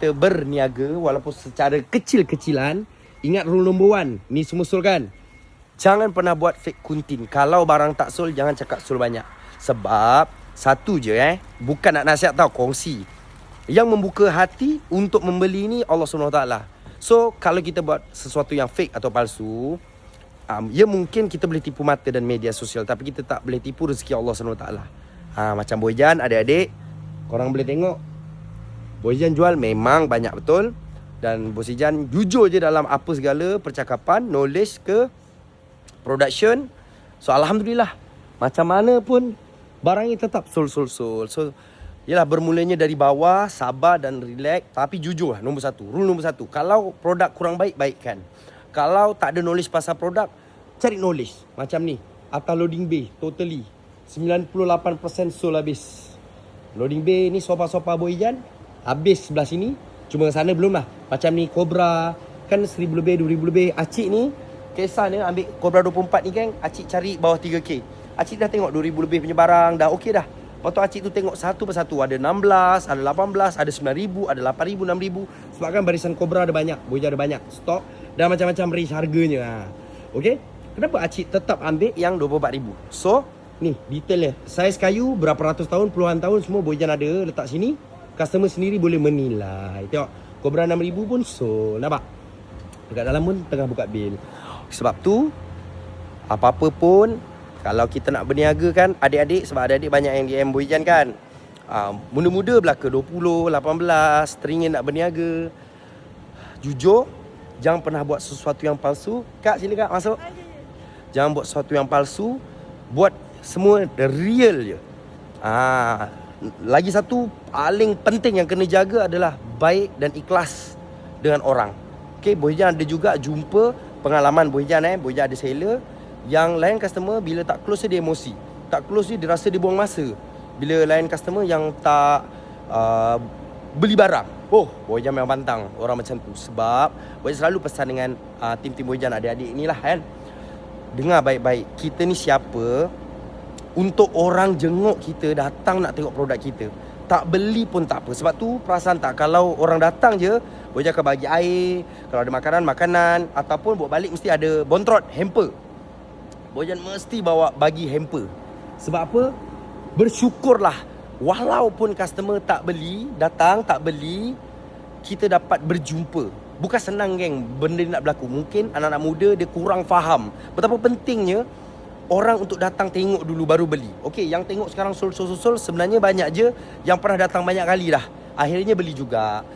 kita berniaga walaupun secara kecil-kecilan, ingat rule number 1. Ni semua sul kan? Jangan pernah buat fake kuntin. Kalau barang tak sul, jangan cakap sul banyak. Sebab satu je bukan nak nasihat tau, kongsi. Yang membuka hati untuk membeli ni Allah SWT. So kalau kita buat sesuatu yang fake atau palsu, ya mungkin kita boleh tipu mata dan media sosial, tapi kita tak boleh tipu rezeki Allah SWT. Macam Boyjan, adik-adik, korang boleh tengok Boyjan jual memang banyak betul. Dan Bos Ijan jujur je dalam apa segala percakapan, knowledge ke production. So Alhamdulillah, macam mana pun barang ni tetap sol. So yelah, bermulanya dari bawah, sabar dan relax. Tapi jujur lah, nombor 1. Rule nombor 1, kalau produk kurang baik, baikkan. Kalau tak ada knowledge pasal produk, cari knowledge. Macam ni, atas loading bay, totally 98% sold habis. Loading bay ni sofa-sofa Boyjan habis sebelah sini. Cuma sana belum lah. Macam ni Cobra kan 1000 lebih, 2000 lebih. Acik ni kisah ni ambil Cobra 24 ni kan, Acik cari bawah 3K. Acik dah tengok 2000 lebih punya barang, dah okey dah. Lepas tu Acik tu tengok satu persatu. Ada 16, ada 18, ada 9000, ada 8000, 6000. Sebab kan barisan Cobra ada banyak, Boyjan ada banyak stok dan macam-macam range harganya. Okey? Kenapa Acik tetap ambil yang 24000? So ni detail dia. Saiz kayu berapa ratus tahun, puluhan tahun semua Boyjan ada letak sini. Customer sendiri boleh menilai. Tengok Cobra 6000 pun sold. Nampak? Dekat dalam pun tengah buka bil. Sebab tu apa-apa pun, kalau kita nak berniaga kan, adik-adik, sebab adik-adik banyak yang DM Boyjan kan, muda-muda belaka 20, 18, teringin nak berniaga. Jujur, jangan pernah buat sesuatu yang palsu. Kak, sila Kak, masuk. Jangan buat sesuatu yang palsu. Buat semua the real je. Lagi satu paling penting yang kena jaga adalah baik dan ikhlas dengan orang. Okay, Boyjan ada juga jumpa pengalaman Boyjan Boyjan ada seller yang lain customer bila tak close dia emosi. Tak close dia rasa dia buang masa. Bila lain customer yang tak beli barang, Boyjan memang pantang orang macam tu. Sebab Boyjan selalu pesan dengan tim-tim Boyjan, adik-adik inilah kan, dengar baik-baik, kita ni siapa untuk orang jenguk kita, datang nak tengok produk kita. Tak beli pun tak apa. Sebab tu perasan tak, kalau orang datang je, Boyjan akan bagi air, kalau ada makanan, ataupun bawa balik mesti ada bontrot, hamper. Boyjan mesti bagi hamper. Sebab apa? Bersyukurlah, walaupun customer tak beli, datang tak beli, kita dapat berjumpa. Bukan senang geng benda ni nak berlaku. Mungkin anak-anak muda dia kurang faham betapa pentingnya orang untuk datang tengok dulu baru beli. Okey, yang tengok sekarang sol sebenarnya banyak je yang pernah datang banyak kali dah. Akhirnya beli juga.